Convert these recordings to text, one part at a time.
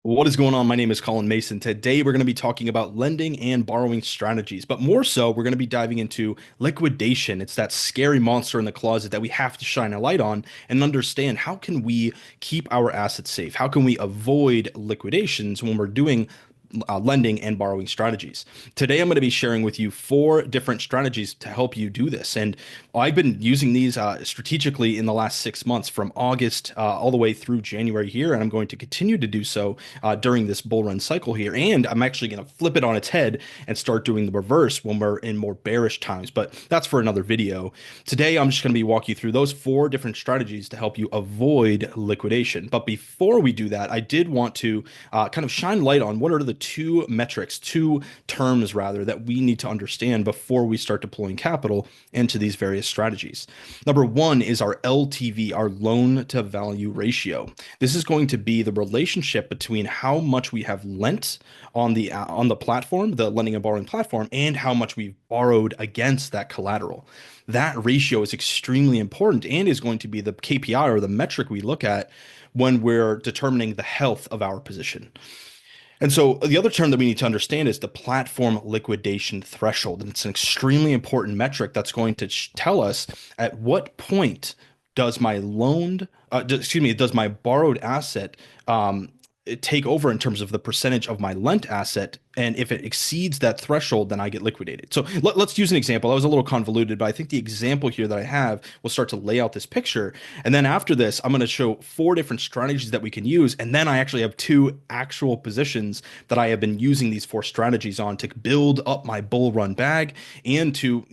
What is going on? My name is Colin Mason. Today, we're going to be talking about lending and borrowing strategies, but more so, we're going to be diving into liquidation. It's that scary monster in the closet that we have to shine a light on and understand how can we keep our assets safe? How can we avoid liquidations when we're doing lending and borrowing strategies. Today, I'm going to be sharing with you four different strategies to help you do this. And I've been using these strategically in the last 6 months from August all the way through January here. And I'm going to continue to do so during this bull run cycle here. And I'm actually going to flip it on its head and start doing the reverse when we're in more bearish times. But that's for another video. Today, I'm just going to be walking you through those four different strategies to help you avoid liquidation. But before we do that, I did want to kind of shine light on what are the two metrics, two terms rather, that we need to understand before we start deploying capital into these various strategies. Number one is our LTV, our loan to value ratio. This is going to be the relationship between how much we have lent on the platform, the lending and borrowing platform, and how much we've borrowed against that collateral. That ratio is extremely important and is going to be the KPI or the metric we look at when we're determining the health of our position. And so the other term that we need to understand is the platform liquidation threshold. And it's an extremely important metric that's going to tell us at what point does my does my borrowed asset take over in terms of the percentage of my lent asset. And if it exceeds that threshold, then I get liquidated. So let's use an example. That was a little convoluted, but I think the example here that I have will start to lay out this picture. And then after this, I'm going to show four different strategies that we can use. And then I actually have two actual positions that I have been using these four strategies on to build up my bull run bag and to,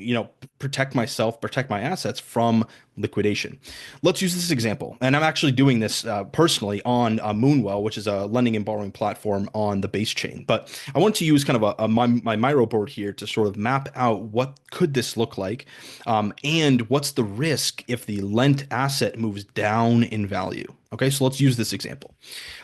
protect myself, protect my assets from liquidation. Let's use this example. And I'm actually doing this personally on Moonwell, which is a lending and borrowing platform on the base chain. But I want to use kind of my Miro board here to sort of map out what could this look like, and what's the risk if the lent asset moves down in value. Okay, so let's use this example.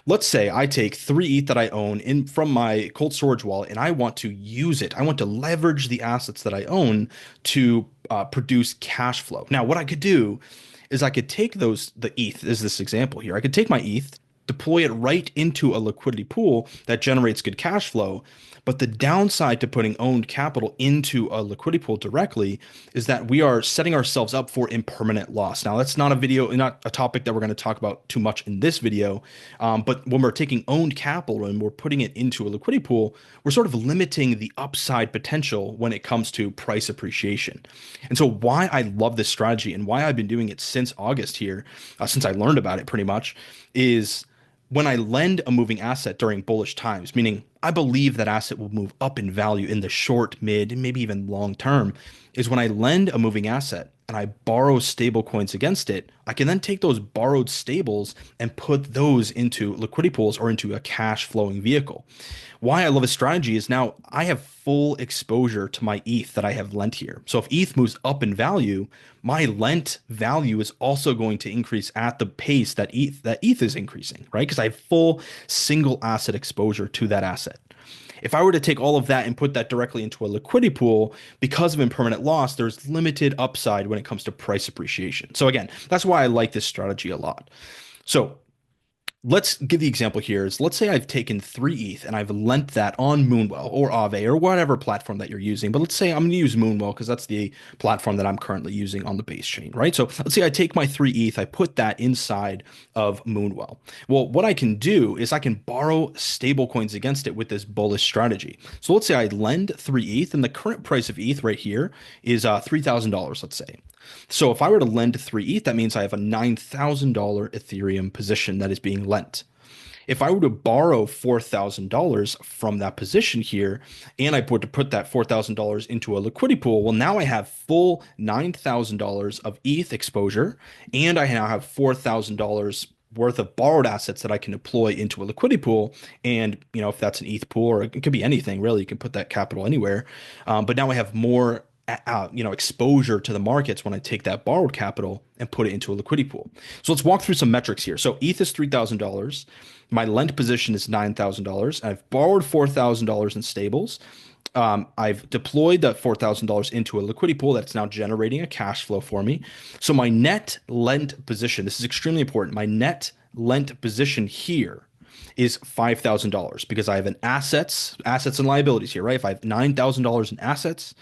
Let's say I take 3 ETH that I own in from my cold storage wallet and I want to use it. I want to leverage the assets that I own to produce cash flow. Now, what I could do is I could take the ETH, is this example here. I could take my ETH, deploy it right into a liquidity pool that generates good cash flow. But the downside to putting owned capital into a liquidity pool directly is that we are setting ourselves up for impermanent loss. Now, that's not not a topic that we're going to talk about too much in this video. But when we're taking owned capital and we're putting it into a liquidity pool, we're sort of limiting the upside potential when it comes to price appreciation. And so why I love this strategy and why I've been doing it since August here, since I learned about it pretty much, is when I lend a moving asset during bullish times, meaning I believe that asset will move up in value in the short, mid, and maybe even long term, is when I lend a moving asset and I borrow stable coins against it, I can then take those borrowed stables and put those into liquidity pools or into a cash flowing vehicle. Why I love a strategy is now I have full exposure to my ETH that I have lent here. So if ETH moves up in value, my lent value is also going to increase at the pace that ETH is increasing, right? Because I have full single asset exposure to that asset. If I were to take all of that and put that directly into a liquidity pool, because of impermanent loss, there's limited upside when it comes to price appreciation. So again, that's why I like this strategy a lot. So let's give the example here is let's say I've taken 3 ETH and I've lent that on Moonwell or Aave or whatever platform that you're using. But let's say I'm going to use Moonwell because that's the platform that I'm currently using on the base chain, right? So let's say I take my 3 ETH, I put that inside of Moonwell. Well, what I can do is I can borrow stable coins against it with this bullish strategy. So let's say I lend 3 ETH and the current price of ETH right here is $3,000, let's say. So if I were to lend 3 ETH, that means I have a $9,000 Ethereum position that is being lent. If I were to borrow $4,000 from that position here, and I were to put that $4,000 into a liquidity pool, well, now I have full $9,000 of ETH exposure, and I now have $4,000 worth of borrowed assets that I can deploy into a liquidity pool. And, if that's an ETH pool, or it could be anything, really, you can put that capital anywhere. But now I have more exposure to the markets when I take that borrowed capital and put it into a liquidity pool. So let's walk through some metrics here. So ETH is $3,000. My lent position is $9,000. I've borrowed $4,000 in stables. I've deployed that $4,000 into a liquidity pool that's now generating a cash flow for me. So my net lent position, this is extremely important. My net lent position here is $5,000 because I have an assets and liabilities here, right? If I have $9,000 in assets,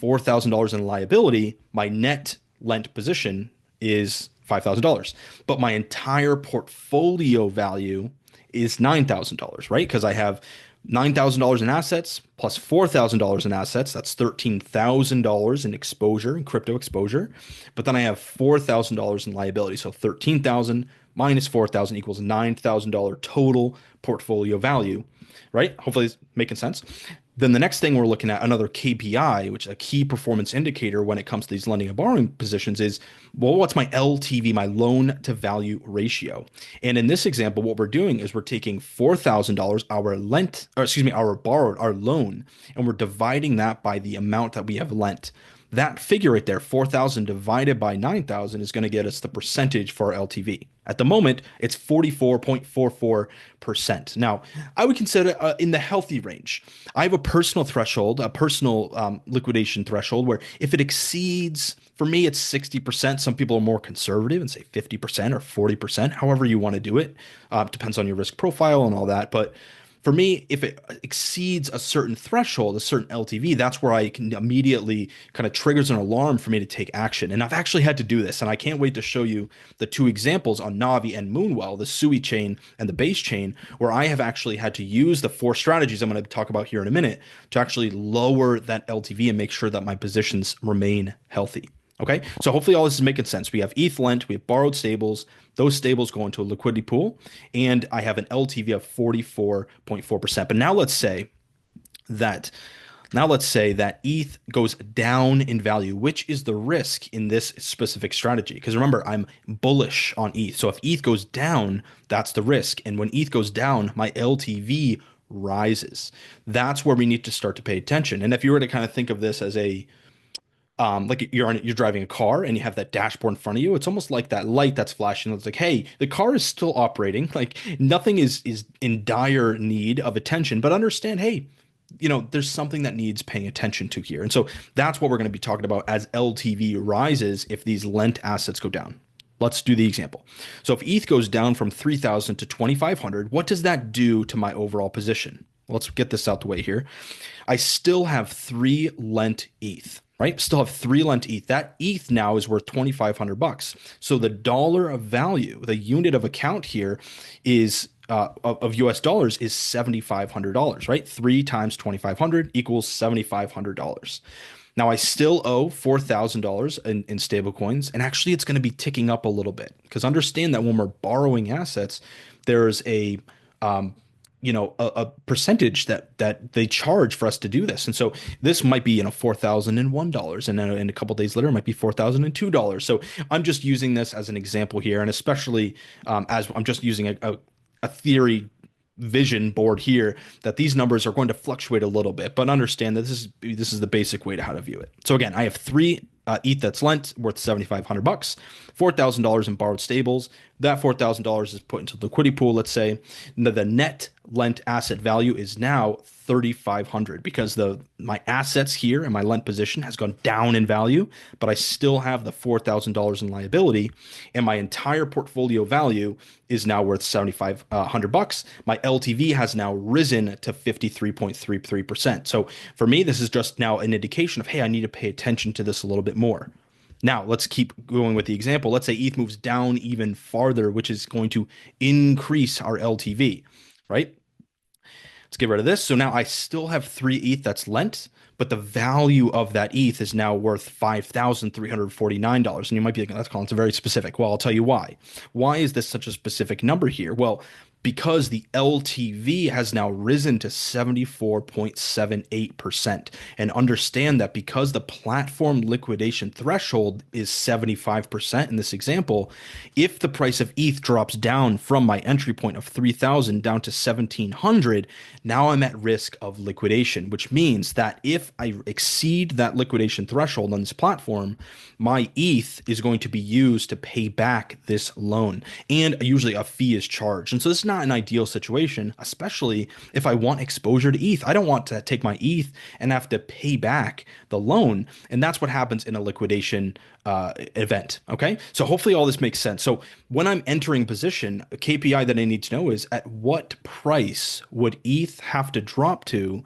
$4,000 in liability, my net lent position is $5,000. But my entire portfolio value is $9,000, right? Because I have $9,000 in assets plus $4,000 in assets. That's $13,000 in exposure, in crypto exposure. But then I have $4,000 in liability. So 13,000 minus 4,000 equals $9,000 total portfolio value, right? Hopefully it's making sense. Then the next thing we're looking at, another KPI, which is a key performance indicator when it comes to these lending and borrowing positions is, well, what's my LTV, my loan to value ratio? And in this example, what we're doing is we're taking $4,000, our lent, or excuse me, our borrowed, our loan, and we're dividing that by the amount that we have lent. That figure right there, 4,000 divided by 9,000 is going to get us the percentage for our LTV. At the moment, it's 44.44%. Now, I would consider in the healthy range. I have a personal threshold, a personal liquidation threshold where if it exceeds, for me, it's 60%. Some people are more conservative and say 50% or 40%, however you want to do it. Depends on your risk profile and all that. But for me, if it exceeds a certain threshold, a certain LTV, that's where I can immediately kind of triggers an alarm for me to take action. And I've actually had to do this, and I can't wait to show you the two examples on Navi and Moonwell, the SUI chain and the base chain, where I have actually had to use the four strategies I'm going to talk about here in a minute to actually lower that LTV and make sure that my positions remain healthy. Okay, so hopefully all this is making sense. We have ETH lent, we have borrowed stables. Those stables go into a liquidity pool, and I have an LTV of 44.4%. But now let's say that ETH goes down in value, which is the risk in this specific strategy. Because remember, I'm bullish on ETH. So if ETH goes down, that's the risk. And when ETH goes down, my LTV rises. That's where we need to start to pay attention. And if you were to kind of think of this as a like you're driving a car and you have that dashboard in front of you, it's almost like that light that's flashing. It's like, hey, the car is still operating. Like nothing is in dire need of attention, but understand, hey, there's something that needs paying attention to here. And so that's what we're going to be talking about as LTV rises if these lent assets go down. Let's do the example. So if ETH goes down from 3,000 to 2,500, what does that do to my overall position? Let's get this out the way here. I still have 3 lent ETH. Right? Still have 3 lent ETH. That ETH now is worth $2,500. So the dollar of value, the unit of account here is of US dollars is $7,500, right? 3 times 2,500 equals $7,500. Now I still owe $4,000 in stable coins, and actually it's going to be ticking up a little bit because understand that when we're borrowing assets, there's a percentage that they charge for us to do this. And so this might be, $4,001. And then in a couple of days later, it might be $4,002. So I'm just using this as an example here. And especially as I'm just using a theory vision board here, that these numbers are going to fluctuate a little bit, but understand that this is the basic way to how to view it. So again, I have 3 ETH that's lent worth $7,500, $4,000 in borrowed stables. That $4,000 is put into the liquidity pool. Let's say the net lent asset value is now $3,500 because my assets here and my lent position has gone down in value, but I still have the $4,000 in liability, and my entire portfolio value is now worth $7,500. My LTV has now risen to 53.33%. So for me, this is just now an indication of, hey, I need to pay attention to this a little bit more. Now, let's keep going with the example. Let's say ETH moves down even farther, which is going to increase our LTV, right? Let's get rid of this. So now I still have 3 ETH that's lent, but the value of that ETH is now worth $5,349. And you might be thinking, that's Colin, it's very specific. Well, I'll tell you why. Why is this such a specific number here? Well, because the LTV has now risen to 74.78%. And understand that because the platform liquidation threshold is 75% in this example, if the price of ETH drops down from my entry point of 3,000 down to 1,700, now I'm at risk of liquidation, which means that if I exceed that liquidation threshold on this platform, my ETH is going to be used to pay back this loan. And usually a fee is charged. And so this is not an ideal situation, especially if I want exposure to ETH. I don't want to take my ETH and have to pay back the loan. And that's what happens in a liquidation event. Okay. So hopefully all this makes sense. So when I'm entering position, a KPI that I need to know is at what price would ETH have to drop to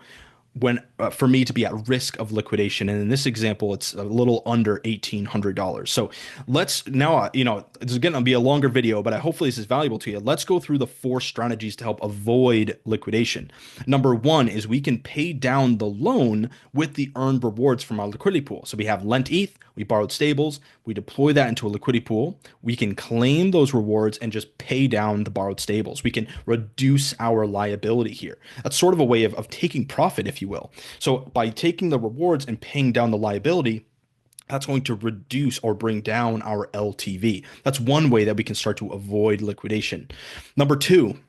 when for me to be at risk of liquidation. And in this example, it's a little under $1,800. So let's now, this is going to be a longer video, but hopefully this is valuable to you. Let's go through the 4 strategies to help avoid liquidation. Number 1 is we can pay down the loan with the earned rewards from our liquidity pool. So we have lent ETH, we borrowed stables, we deploy that into a liquidity pool. We can claim those rewards and just pay down the borrowed stables. We can reduce our liability here. That's sort of a way of taking profit, if you will. So by taking the rewards and paying down the liability, that's going to reduce or bring down our LTV. That's one way that we can start to avoid liquidation. Number 2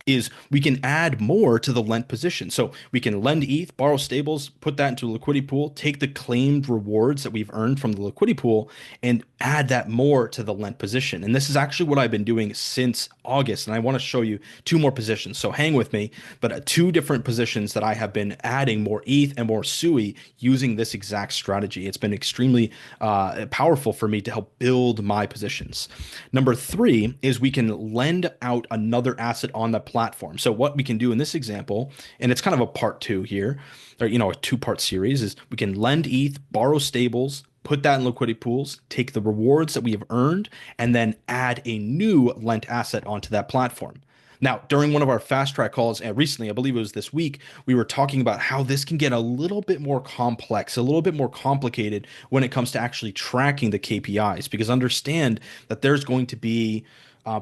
is we can add more to the lent position. So we can lend ETH, borrow stables, put that into a liquidity pool, take the claimed rewards that we've earned from the liquidity pool, and add that more to the lent position. And this is actually what I've been doing since August. And I want to show you 2 more positions. So hang with me, but 2 different positions that I have been adding more ETH and more SUI using this exact strategy. It's been extremely powerful for me to help build my positions. Number 3 is we can lend out another asset on the platform. So what we can do in this example, and it's kind of a part 2 here, or a 2-part series, is we can lend ETH, borrow stables, put that in liquidity pools, take the rewards that we have earned, and then add a new lent asset onto that platform. Now, during one of our fast track calls recently, I believe it was this week, we were talking about how this can get a little bit more complex, a little bit more complicated when it comes to actually tracking the KPIs, because understand that there's going to be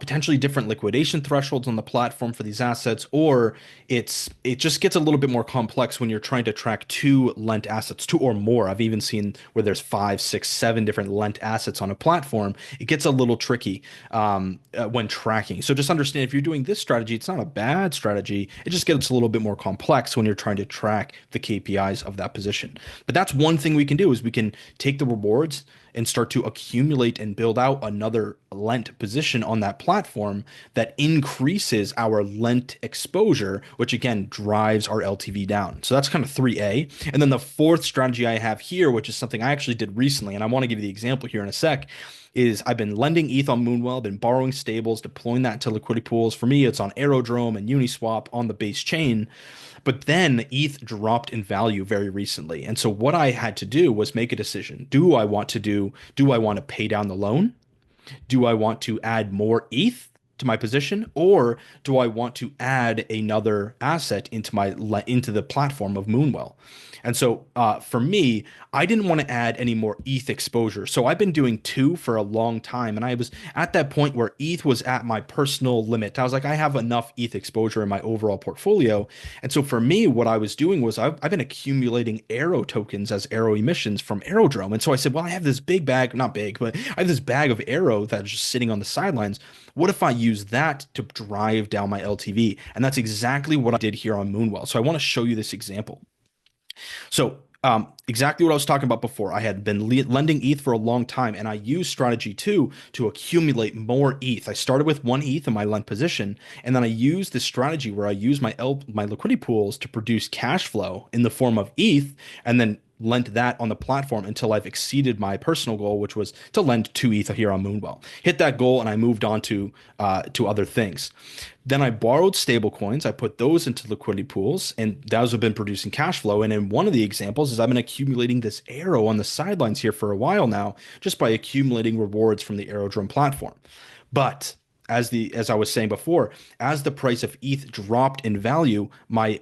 potentially different liquidation thresholds on the platform for these assets, or it just gets a little bit more complex when you're trying to track 2 lent assets, 2 or more. I've even seen where there's 5, 6, 7 different lent assets on a platform. It gets a little tricky when tracking. So just understand, if you're doing this strategy, it's not a bad strategy. It just gets a little bit more complex when you're trying to track the KPIs of that position. But that's one thing we can do, is we can take the rewards and start to accumulate and build out another lent position on that platform that increases our lent exposure, which again drives our LTV down. So that's kind of 3A. And then the 4th strategy I have here, which is something I actually did recently, and I want to give you the example here in a sec, is I've been lending ETH on Moonwell, been borrowing stables, deploying that into liquidity pools. For me, it's on Aerodrome and Uniswap on the base chain. But then ETH dropped in value very recently. And so what I had to do was make a decision. Do I want to pay down the loan? Do I want to add more ETH to my position, or do I want to add another asset into the platform of Moonwell? And so for me, I didn't want to add any more ETH exposure. So I've been doing 2 for a long time. And I was at that point where ETH was at my personal limit. I was like, I have enough ETH exposure in my overall portfolio. And so for me, what I was doing was I've been accumulating Arrow tokens as Arrow emissions from Aerodrome. And so I said, well, I have this big bag, not big, but I have this bag of Arrow that's just sitting on the sidelines. What if I use that to drive down my LTV? And that's exactly what I did here on Moonwell. So I want to show you this example. So exactly what I was talking about before. I had been lending ETH for a long time, and I used strategy 2 to accumulate more ETH. I started with 1 ETH in my lent position, and then I used this strategy where I use my liquidity pools to produce cash flow in the form of ETH, and then lent that on the platform until I've exceeded my personal goal, which was to lend 2 ETH here on Moonwell. Hit that goal, and I moved on to other things. Then I borrowed stable coins. I put those into liquidity pools, and those have been producing cash flow. And in one of the examples is I've been accumulating this Arrow on the sidelines here for a while now, just by accumulating rewards from the Aerodrome platform. But as I was saying before, as the price of ETH dropped in value, my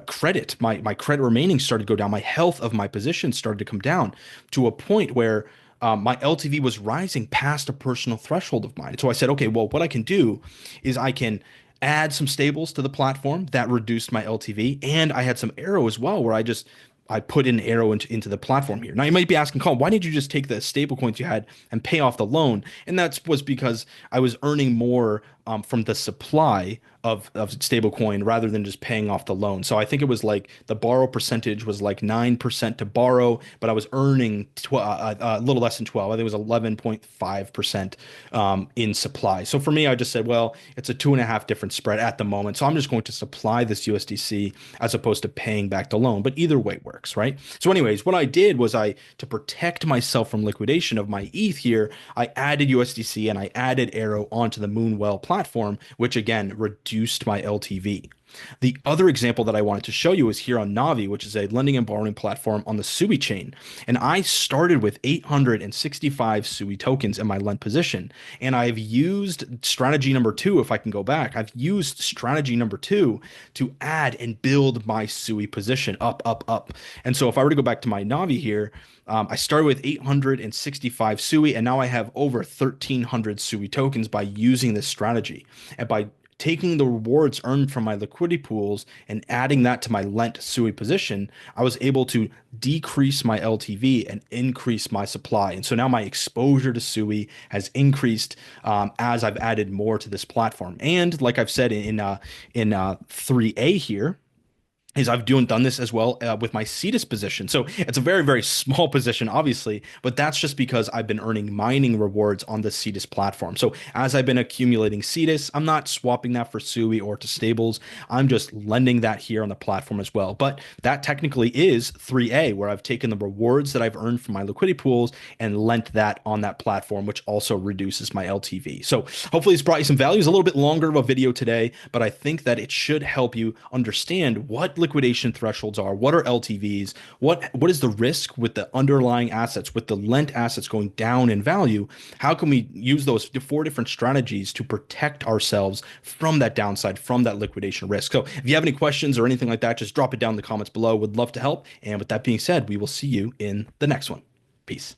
credit remaining started to go down. My health of my position started to come down to a point where my LTV was rising past a personal threshold of mine. So I said, okay, well, what I can do is I can add some stables to the platform that reduced my LTV. And I had some Arrow as well, where I put in Arrow into the platform here. Now you might be asking, Colin, why didn't you just take the stable coins you had and pay off the loan? And that was because I was earning more from the supply of stablecoin rather than just paying off the loan. So I think it was like the borrow percentage was like 9% to borrow, but I was earning a little less than 12. I think it was 11.5% in supply. So for me, I just said, well, it's a 2.5 different spread at the moment. So I'm just going to supply this USDC as opposed to paying back the loan. But either way works, right? So anyways, what I did was to protect myself from liquidation of my ETH here, I added USDC and I added Arrow onto the Moonwell platform, which again reduced my LTV. The other example that I wanted to show you is here on Navi, which is a lending and borrowing platform on the Sui chain. And I started with 865 Sui tokens in my lent position. And I've used strategy number two, if I can go back, I've used strategy number two to add and build my Sui position up, up, up. And so if I were to go back to my Navi here, I started with 865 Sui, and now I have over 1,300 Sui tokens by using this strategy. And by taking the rewards earned from my liquidity pools and adding that to my lent Sui position, I was able to decrease my LTV and increase my supply. And so now my exposure to Sui has increased as I've added more to this platform. And like I've said in 3A here, is I've done this as well with my Cetus position. So it's a very, very small position, obviously, but that's just because I've been earning mining rewards on the Cetus platform. So as I've been accumulating Cetus, I'm not swapping that for Sui or to stables. I'm just lending that here on the platform as well. But that technically is 3A, where I've taken the rewards that I've earned from my liquidity pools and lent that on that platform, which also reduces my LTV. So hopefully it's brought you some value. It's a little bit longer of a video today, but I think that it should help you understand what liquidation thresholds are, what are LTVs, what is the risk with the underlying assets, with the lent assets going down in value. How can we use those 4 different strategies to protect ourselves from that downside, from that liquidation risk? So if you have any questions or anything like that, just drop it down in the comments below. Would love to help. And with that being said, we will see you in the next one. Peace.